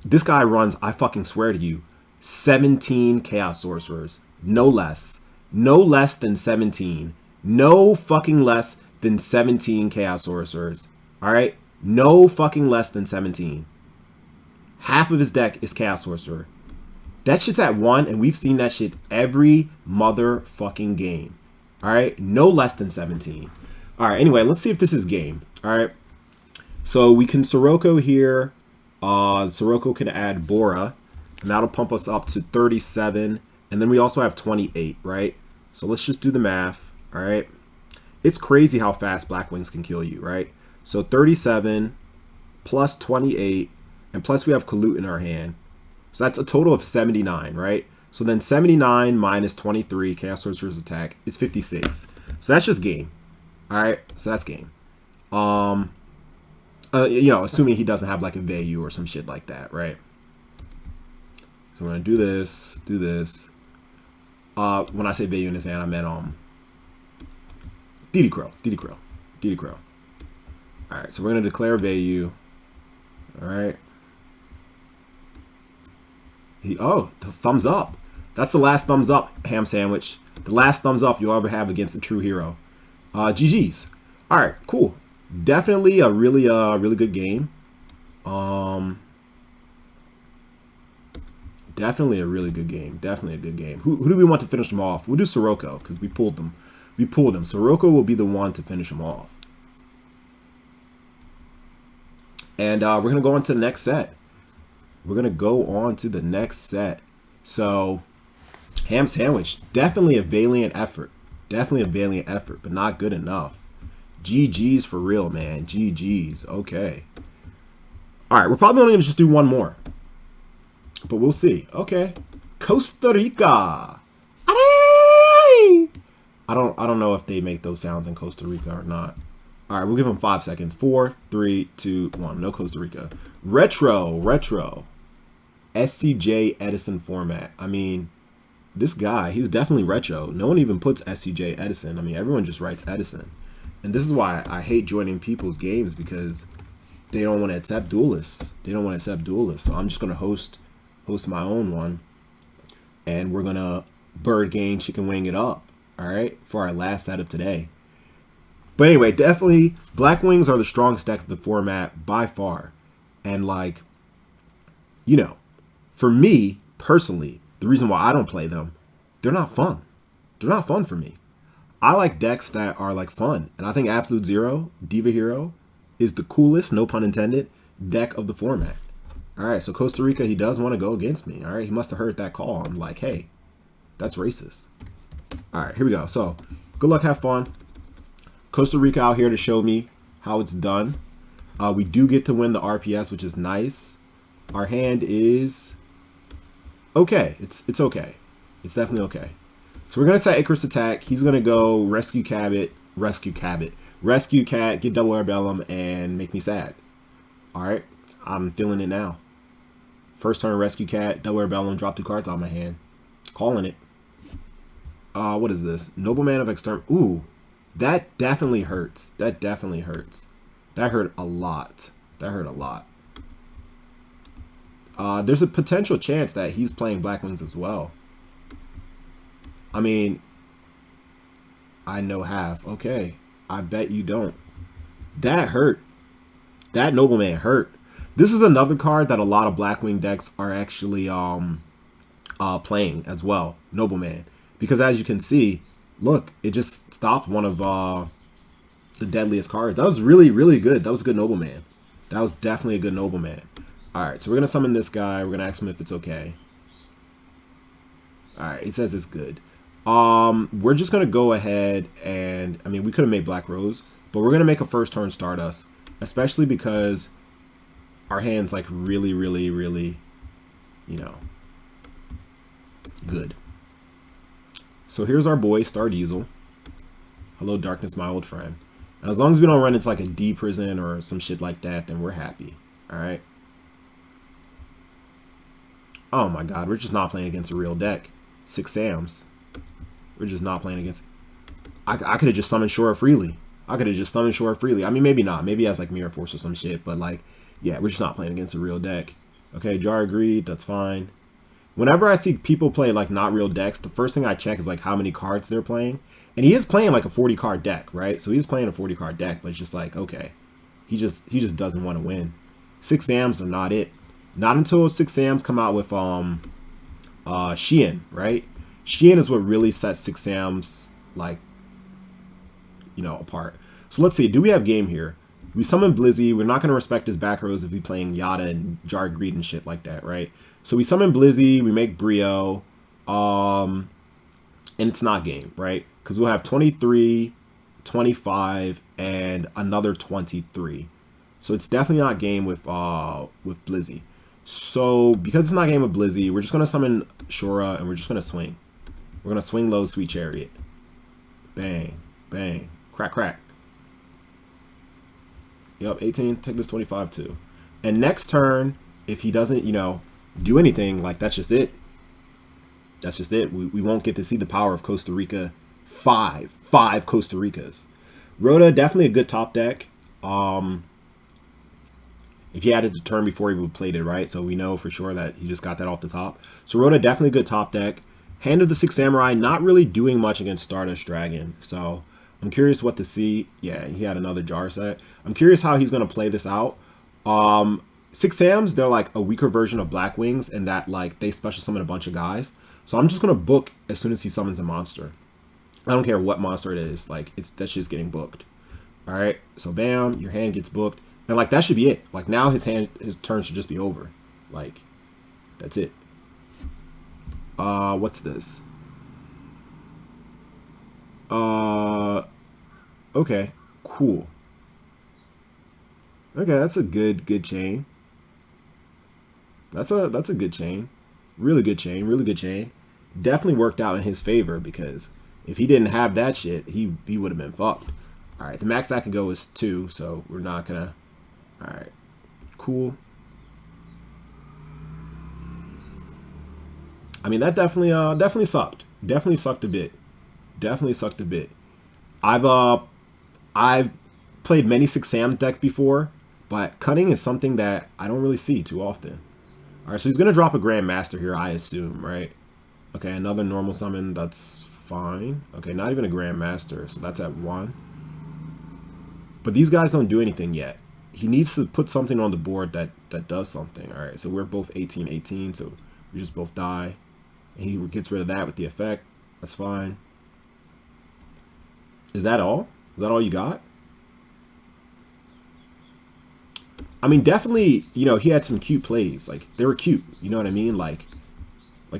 this guy runs, I fucking swear to you, 17 Chaos Sorcerers. No less. No less than 17. No fucking less than 17 Chaos Sorcerers. Alright? No fucking less than 17. Half of his deck is Chaos Sorcerer. That shit's at 1, and we've seen that shit every motherfucking game. Alright? No less than 17. Alright, anyway, let's see if this is game. Alright? So we can Sirocco here. Sirocco can add Bora, and that'll pump us up to 37. And then we also have 28, right? So let's just do the math, all right? It's crazy how fast Blackwings can kill you, right? So 37 plus 28, and plus we have Colute in our hand. So that's a total of 79, right? So then 79 minus 23, Chaos Sorcerer's attack, is 56. So that's just game, all right? So that's game. You know, assuming he doesn't have like a Vayu or some shit like that, right? So we're gonna do this, do this. When I say Vayu in his hand, I meant DD Crow, DD Crow, DD Crow. Alright, so we're going to declare Vayu. Alright. Oh, the thumbs up. That's the last thumbs up, Ham Sandwich. The last thumbs up you'll ever have against a true hero. GG's. Alright, cool. Definitely a really good game. Definitely a really good game. Definitely a good game. Who do we want to finish them off? We'll do Sirocco because we pulled them. We pulled him. Sirocco will be the one to finish him off. And we're going to go on to the next set. We're going to go on to the next set. So, Ham Sandwich, definitely a valiant effort. Definitely a valiant effort, but not good enough. GG's for real, man. GG's. Okay. All right, we're probably only going to just do one more. But we'll see. Okay. Costa Rica. I don't know if they make those sounds in Costa Rica or not. All right, we'll give them 5 seconds. 4, 3, 2, 1. No Costa Rica. Retro. SCJ Edison format. I mean, this guy, he's definitely retro. No one even puts SCJ Edison. I mean, everyone just writes Edison. And this is why I hate joining people's games, because they don't want to accept duelists. So I'm just going to host my own one. And we're going to bird game chicken wing it up. All right, for our last set of today. But anyway, definitely Blackwings are the strongest deck of the format by far. And like, you know, for me personally, the reason why I don't play them, they're not fun. They're not fun for me. I like decks that are like fun. And I think Absolute Zero, Diva Hero, is the coolest, no pun intended, deck of the format. All right, so Costa Rica, he does want to go against me. All right, he must have heard that call. I'm like, hey, that's racist. All right, here we go. So, good luck, have fun. Costa Rica out here to show me how it's done. We do get to win the RPS, which is nice. Our hand is okay. It's okay. It's definitely okay. So we're gonna set Icarus attack. He's gonna go rescue Cat, get double Arbellum, and make me sad. All right, I'm feeling it now. First turn, rescue Cat, double Arbellum, drop 2 cards on my hand. Calling it. What is this? Nobleman of Exterm. Ooh, that definitely hurts. That definitely hurts. That hurt a lot. That hurt a lot. There's a potential chance that he's playing Blackwings as well. I mean, I know half. Okay, I bet you don't. That hurt. That Nobleman hurt. This is another card that a lot of Blackwing decks are actually playing as well. Nobleman. Because as you can see, look, it just stopped one of the deadliest cards. That was really, really good. That was a good Nobleman. That was definitely a good Nobleman. Alright, so we're going to summon this guy. We're going to ask him if it's okay. Alright, he says it's good. We're just going to go ahead and, I mean, we could have made Black Rose, but we're going to make a first turn Stardust, especially because our hand's like really, really, really, you know, good. So here's our boy, Star Diesel. Hello, darkness, my old friend. And as long as we don't run into like a D prison or some shit like that, then we're happy. Alright. Oh my god, we're just not playing against a real deck. 6 Sams. We're just not playing against... I could have just summoned Shora freely. I mean, maybe not. Maybe he has like Mirror Force or some shit. But like, yeah, we're just not playing against a real deck. Okay, Jar agreed. That's fine. Whenever I see people play like not real decks, the first thing I check is like how many cards they're playing. And he is playing like a 40 card deck, right? So he's playing a 40 card deck, but it's just like, okay. He just doesn't want to win. 6 Sams are not it. Not until 6 Sams come out with Xian, right? Xian is what really sets 6 Sams like, you know, apart. So let's see, do we have game here? We summon Blizzy. We're not going to respect his back rows if we're playing Yada and Jar Greed and shit like that, right? So we summon Blizzy, we make Brio, and it's not game, right? Because we'll have 23, 25, and another 23. So it's definitely not game with Blizzy. So because it's not game with Blizzy, we're just going to summon Shora, and we're just going to swing. We're going to swing low, Sweet Chariot. Bang, bang, crack, crack. Yep, 18, take this 25 too. And next turn, if he doesn't, you know, do anything, like that's just it. That's just it. We won't get to see the power of Costa Rica. Five Costa Ricas. Rhoda, definitely a good top deck. If he added the turn before he played it, right? So we know for sure that he just got that off the top. So Rhoda, definitely good top deck. Hand of the Six Samurai, not really doing much against Stardust Dragon. So I'm curious what to see. Yeah, he had another jar set. I'm curious how he's going to play this out. Six Sams, they're like a weaker version of Blackwings in that like they special summon a bunch of guys. So I'm just going to book as soon as he summons a monster. I don't care what monster it is. Like, that shit's getting booked. All right, so bam, your hand gets booked. And like that should be it. Like now his turn should just be over. Like that's it. What's this? Okay, cool. Okay, that's a good chain. That's a good chain. Really good chain, really good chain. Definitely worked out in his favor because if he didn't have that shit, he would have been fucked. All right, the max I can go is 2, so we're not gonna. All right, cool. I mean, that definitely sucked. Definitely sucked a bit. Definitely sucked a bit. I've played many Six Sam decks before, but cutting is something that I don't really see too often. All right, so he's gonna drop a Grandmaster here, I assume, right? Okay, another normal summon. That's fine. Okay, not even a Grandmaster, so that's at 1. But these guys don't do anything yet. He needs to put something on the board that does something. All right, so we're both 18-18, so we just both die. And he gets rid of that with the effect. That's fine. Is that all? Is that all you got? I mean, definitely, you know, he had some cute plays. Like, they were cute. You know what I mean? Like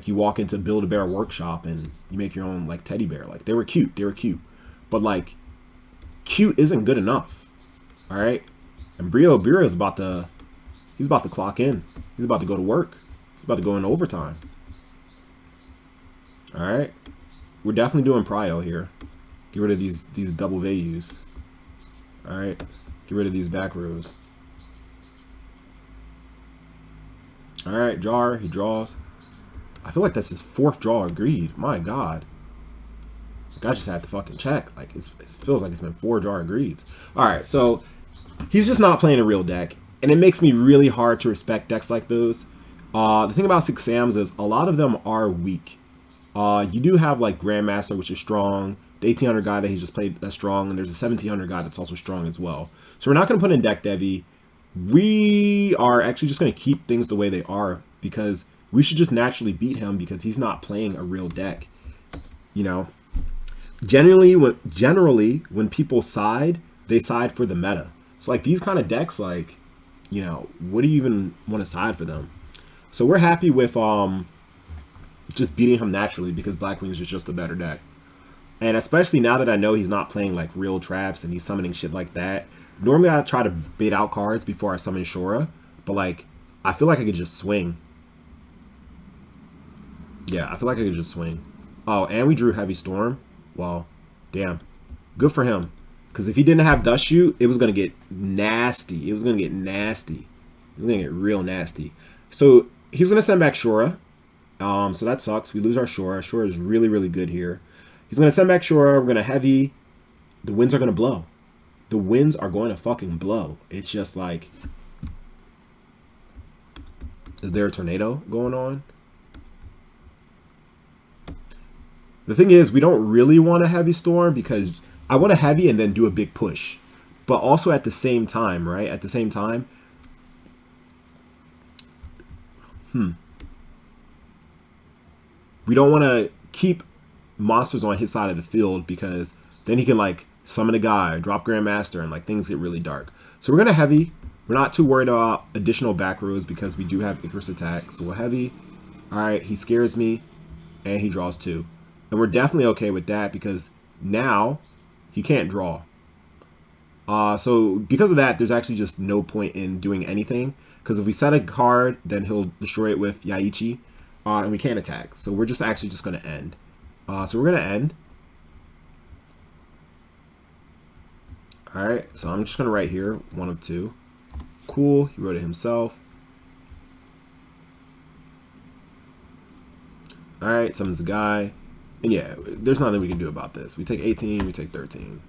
you walk into Build-A-Bear Workshop and you make your own, like, teddy bear. Like, they were cute. They were cute. But, like, cute isn't good enough. All right? And Brio is about to, he's about to clock in. He's about to go to work. He's about to go into overtime. All right? We're definitely doing prio here. Get rid of these double values. All right? Get rid of these back rows. All right, jar. He draws. I feel like that's his 4th draw agreed. My God. Like, I just had to fucking check. Like, it feels like it's been 4 jar agreeds. All right, so he's just not playing a real deck. And it makes me really hard to respect decks like those. The thing about Six Sams is a lot of them are weak. You do have, like, Grandmaster, which is strong. The 1800 guy that he just played, that's strong. And there's a 1700 guy that's also strong as well. So we're not going to put in deck Devi. We are actually just going to keep things the way they are because we should just naturally beat him because he's not playing a real deck. You know, generally when people side, they side for the meta. So like these kind of decks, like, you know, what do you even want to side for them? So we're happy with just beating him naturally because Blackwings is just a better deck. And especially now that I know he's not playing like real traps and he's summoning shit like that. Normally I try to bait out cards before I summon Shora, but like I feel like I could just swing. Yeah, I feel like I could just swing. Oh, and we drew Heavy Storm. Well, damn. Good for him. Because if he didn't have Dust Shoot, it was going to get nasty. It was going to get nasty. It was going to get real nasty. So he's going to send back Shora. So that sucks. We lose our Shora. Shora is really, really good here. He's going to send back Shora. We're going to heavy. The winds are going to blow. The winds are going to fucking blow. It's just like... Is there a tornado going on? The thing is, we don't really want a heavy storm because I want a heavy and then do a big push. But also at the same time, right? At the same time. We don't want to keep monsters on his side of the field because then he can like summon a guy, drop Grandmaster, and like things get really dark. So we're going to heavy. We're not too worried about additional back rows because we do have Icarus attack. So we're heavy. All right, he scares me and he draws 2. And we're definitely okay with that because now he can't draw. So because of that, there's actually just no point in doing anything. Because if we set a card, then he'll destroy it with Yaichi. And we can't attack. So we're just actually just going to end. So we're going to end. Alright, so I'm just going to write here, 1 of 2. Cool, he wrote it himself. Alright, summons the guy. And yeah, there's nothing we can do about this. We take 18, we take 13.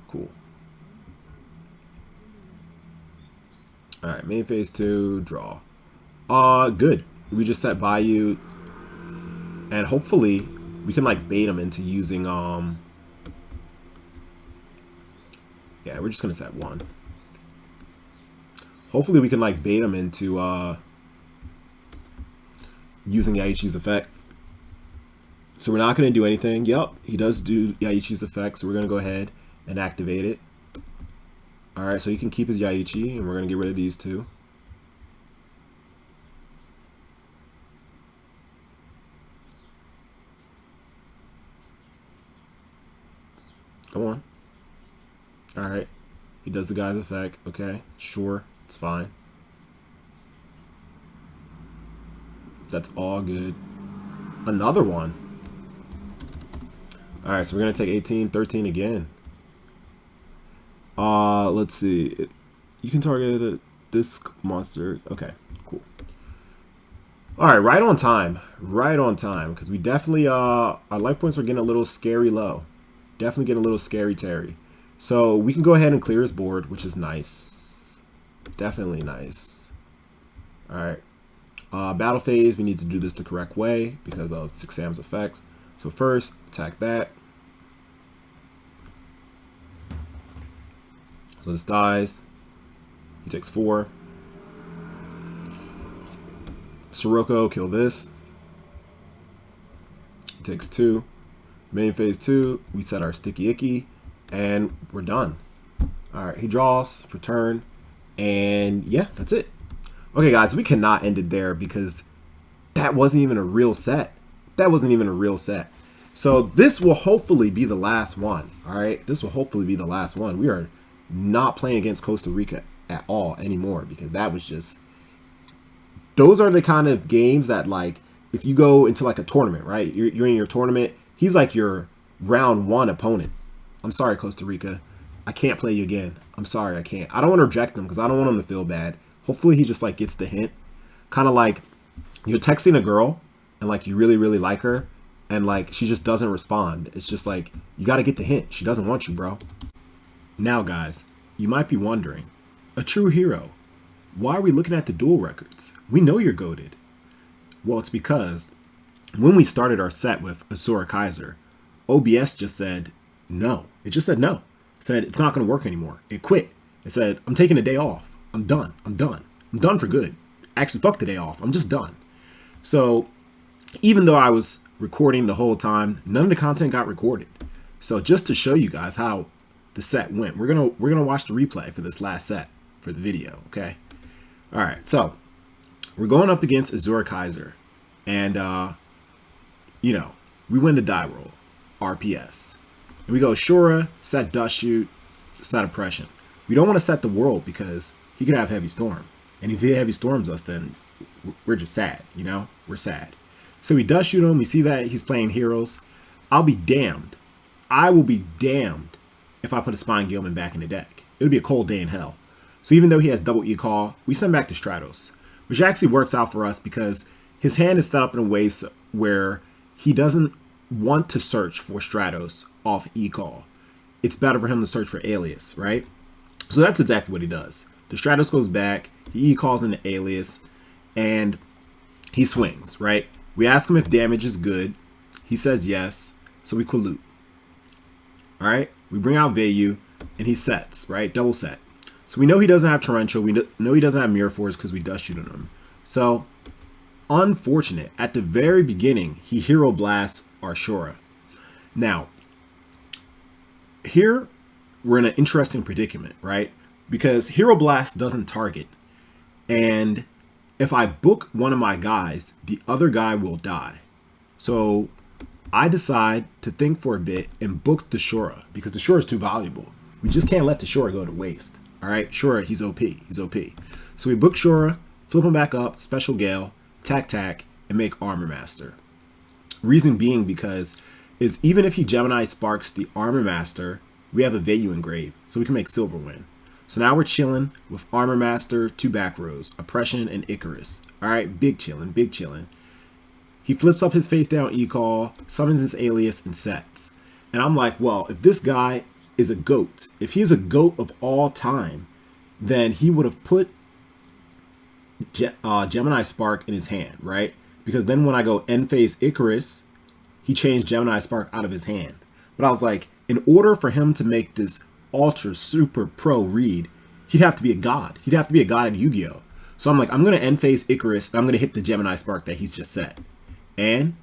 Cool. All right, main phase 2, draw. Good. We just set Bayou, and hopefully we can like bait him into using yeah, we're just gonna set 1. Hopefully we can like bait him into using Yaichi's effect. So we're not gonna do anything. Yep, he does do Yaichi's effect, so we're gonna go ahead and activate it. Alright, so he can keep his Yaichi, and we're gonna get rid of these two. Come on. Alright. He does the guy's effect. Okay. Sure. It's fine. That's all good. Another one. Alright, so we're going to take 18, 13 again. Let's see. You can target this monster. Okay, cool. Alright, right on time. Right on time. Because we definitely, our life points are getting a little scary low. Definitely getting a little scary Terry. So we can go ahead and clear his board, which is nice. Definitely nice. Alright. Battle phase, we need to do this the correct way because of 6 Sam's effects. So first, attack that. So this dies. He takes 4. Sirocco, kill this. He takes 2. Main phase 2, we set our sticky icky, and we're done. Alright, he draws for turn, and yeah, that's it. Okay guys, we cannot end it there because that wasn't even a real set. That wasn't even a real set. So this will hopefully be the last one. Alright, this will hopefully be the last one. We are not playing against Costa Rica at all anymore because that was just... Those are the kind of games that, like, if you go into like a tournament, right? You're in your tournament, he's like your round 1 opponent. I'm sorry, Costa Rica. I can't play you again. I'm sorry, I can't. I don't want to reject him because I don't want him to feel bad. Hopefully he just like gets the hint. Kind of like you're texting a girl and like you really, really like her and like she just doesn't respond. It's just like you got to get the hint. She doesn't want you, bro. Now, guys, you might be wondering, a true hero, why are we looking at the duel records? We know you're goated. Well, it's because when we started our set with Azura Kaiser, OBS just said no. It just said no. It said it's not going to work anymore. It quit. It said, I'm taking a day off. I'm done. I'm done. I'm done for good. Actually, fuck the day off. I'm just done. So even though I was recording the whole time, none of the content got recorded. So just to show you guys how the set went, we're gonna watch the replay for this last set for the video. Okay. All right. So we're going up against Azura Kaiser, and you know, we win the die roll, RPS, and we go Shura, set Dust Shoot, set Oppression. We don't want to set the world because he could have Heavy Storm, and if he Heavy Storms us, then we're just sad, you know? We're sad. So we Dust Shoot him. We see that he's playing heroes. I'll be damned. I will be damned if I put a Spine Gilman back in the deck. It'll be a cold day in hell. So even though he has double E-Call, we send back to Stratos, which actually works out for us because his hand is set up in a way where he doesn't want to search for Stratos off E-Call. It's better for him to search for Alias, right? So that's exactly what he does. The Stratos goes back, he E-Calls into Alias, and he swings, right? We ask him if damage is good. He says yes, so we Qualoot. All right? We bring out Vayu, and he sets, right? Double set. So we know he doesn't have Torrential. We know he doesn't have Mirror Force because we Dust Shoot on him. So, unfortunate. At the very beginning, he Hero Blasts our Shura. Now, here, we're in an interesting predicament, right? Because Hero Blast doesn't target. And if I book one of my guys, the other guy will die. So, I decide to think for a bit and book the Shura because the Shura is too valuable. We just can't let the Shura go to waste. All right, Shura, he's OP. He's OP. So we book Shura, flip him back up, Special Gale, tack, and make Armor Master. Reason being because even if he Gemini Sparks the Armor Master, we have a Vayu engrave, so we can make Silverwind. So now we're chilling with Armor Master, 2 back rows, Oppression, and Icarus. All right, big chilling, big chilling. He flips up his face down E-Call, summons his Alias, and sets. And I'm like, well, if this guy... is a GOAT. If he's a GOAT of all time, then he would have put Gemini Spark in his hand, right? Because then when I go end phase Icarus, he changed Gemini Spark out of his hand. But I was like, in order for him to make this ultra super pro read, he'd have to be a god. He'd have to be a god at Yu-Gi-Oh! So I'm like, I'm going to end phase Icarus, and I'm going to hit the Gemini Spark that he's just set. And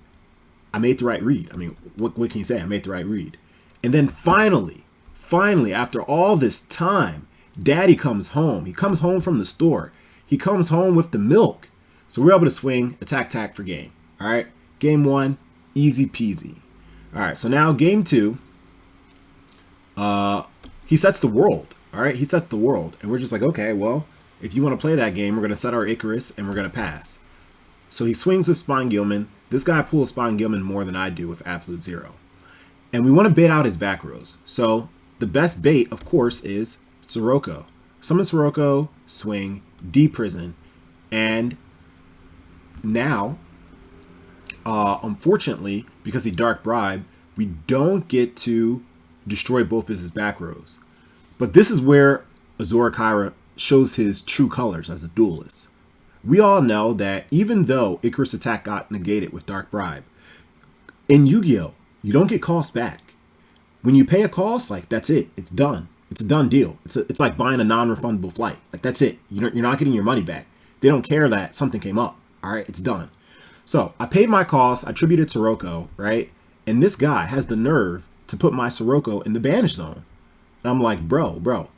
I made the right read. I mean, what can you say? I made the right read. And then finally, after all this time, Daddy comes home. He comes home from the store. He comes home with the milk. So we're able to swing attack tack for game. All right. Game 1, easy peasy. All right. So now game 2, he sets the world. All right. He sets the world. And we're just like, okay, well, if you want to play that game, we're going to set our Icarus and we're going to pass. So he swings with Spine Gilman. This guy pulls Spine Gilman more than I do with Absolute Zero. And we want to bait out his back rows. So the best bait, of course, is Sirocco. Summon Sirocco, swing, deprison. And now, unfortunately, because he Dark Bribe, we don't get to destroy both of his back rows. But this is where Azura Kyra shows his true colors as a duelist. We all know that even though Icarus attack got negated with Dark Bribe, in Yu-Gi-Oh! You don't get cost back. When you pay a cost, like, that's it. It's done. It's a done deal. It's like buying a non-refundable flight. Like, that's it. You're not getting your money back. They don't care that something came up. All right, it's done. So I paid my cost. I tributed Sirocco, right? And this guy has the nerve to put my Sirocco in the banish zone. And I'm like, bro,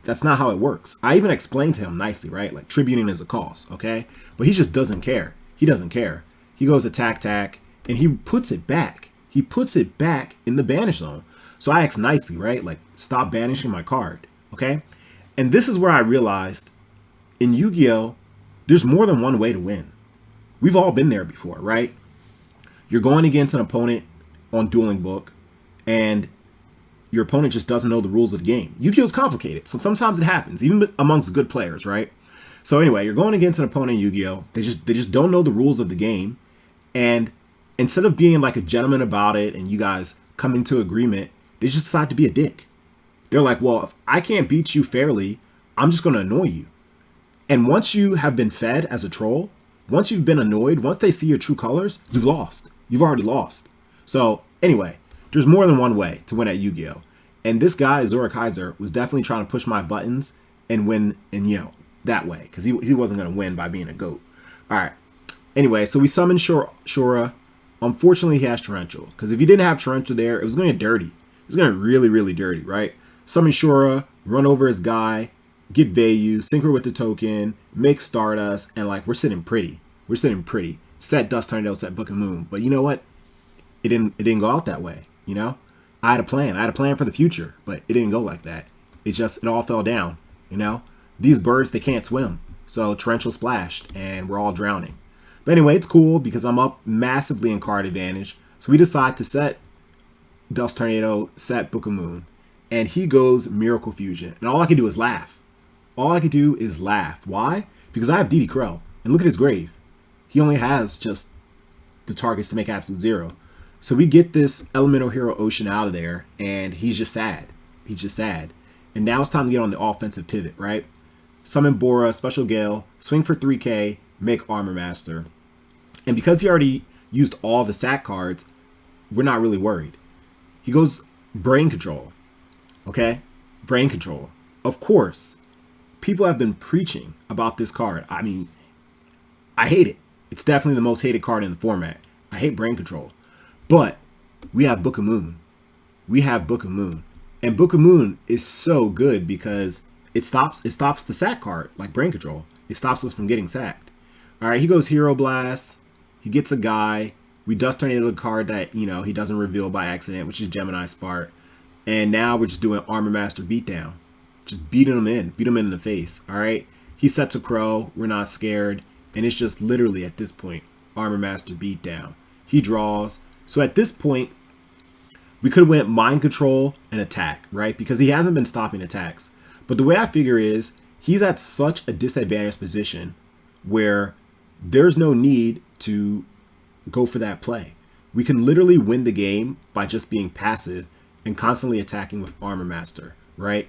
that's not how it works. I even explained to him nicely, right? Like, tributing is a cost, okay? But he just doesn't care. He doesn't care. He goes attack tack, and he puts it back. He puts it back in the banish zone. So I asked nicely, right? Like, stop banishing my card, okay? And this is where I realized in Yu-Gi-Oh! There's more than one way to win. We've all been there before, right? You're going against an opponent on Dueling Book, and your opponent just doesn't know the rules of the game. Yu-Gi-Oh! Is complicated, so sometimes it happens, even amongst good players, right? So anyway, you're going against an opponent in Yu-Gi-Oh! They just don't know the rules of the game, and instead of being like a gentleman about it and you guys coming to agreement, they just decide to be a dick. They're like, well, if I can't beat you fairly, I'm just going to annoy you. And once you have been fed as a troll, once you've been annoyed, once they see your true colors, you've lost. You've already lost. So anyway, there's more than one way to win at Yu-Gi-Oh! And this guy, Azura Kaiser, was definitely trying to push my buttons and win, and that way, because he wasn't going to win by being a goat. All right. Anyway, so we summoned Shura. Unfortunately, he has Torrential, because if he didn't have Torrential there, it was going to get dirty. It was going to get really, really dirty, right? Summon Shura, run over his guy, get Vayu, synchro with the token, make Stardust, and like, we're sitting pretty. We're sitting pretty. Set Dust Tornado, set Book and Moon. But you know what? It didn't go out that way, you know? I had a plan. I had a plan for the future, but it didn't go like that. It all fell down, you know? These birds, they can't swim. So Torrential splashed, and we're all drowning. But anyway, it's cool because I'm up massively in card advantage. So we decide to set Dust Tornado, set Book of Moon. And he goes Miracle Fusion. And all I can do is laugh. All I can do is laugh. Why? Because I have DD Crow. And look at his grave. He only has just the targets to make Absolute Zero. So we get this Elemental Hero Ocean out of there. And he's just sad. He's just sad. And now it's time to get on the offensive pivot, right? Summon Bora, Special Gale, swing for 3k, make Armor Master. And because he already used all the sack cards, we're not really worried. He goes Brain Control. Okay? Brain Control. Of course, people have been preaching about this card. I mean, I hate it. It's definitely the most hated card in the format. I hate Brain Control. But we have Book of Moon. We have Book of Moon. And Book of Moon is so good because it stops the sack card, like Brain Control. It stops us from getting sacked. All right, he goes Hero Blast. He gets a guy. We Dust Tornado the card that, he doesn't reveal by accident, which is Gemini Spark. And now we're just doing Armor Master Beatdown. Just beating him in the face, all right? He sets a Crow. We're not scared. And it's just literally at this point, Armor Master Beatdown. He draws. So at this point, we could have went Mind Control and Attack, right? Because he hasn't been stopping attacks. But the way I figure is, he's at such a disadvantaged position where there's no need to go for that play. We can literally win the game by just being passive and constantly attacking with Armor Master, right?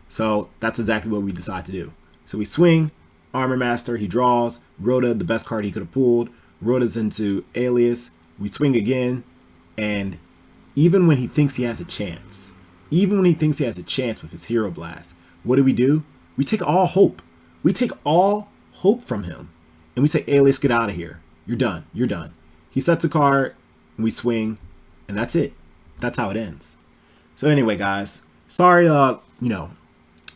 So that's exactly what we decide to do. So we swing, Armor Master, he draws. Rhoda, the best card he could have pulled. Rhoda's into Alias. We swing again. And even when he thinks he has a chance, with his Hero Blast, what do? We take all hope. We take all hope from him. And we say, Alias, get out of here. You're done. You're done. He sets a card, and we swing, and that's it. That's how it ends. So anyway, guys, sorry,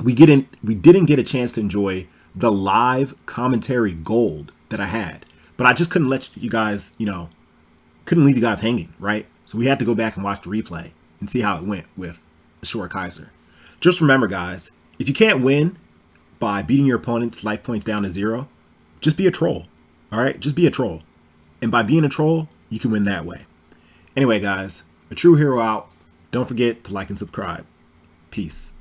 we didn't get a chance to enjoy the live commentary gold that I had. But I just couldn't let you guys, couldn't leave you guys hanging, right? So we had to go back and watch the replay and see how it went with Ashura Kaiser. Just remember, guys, if you can't win by beating your opponent's life points down to 0, just be a troll, all right? Just be a troll. And by being a troll, you can win that way. Anyway, guys, A True Hero out. Don't forget to like and subscribe. Peace.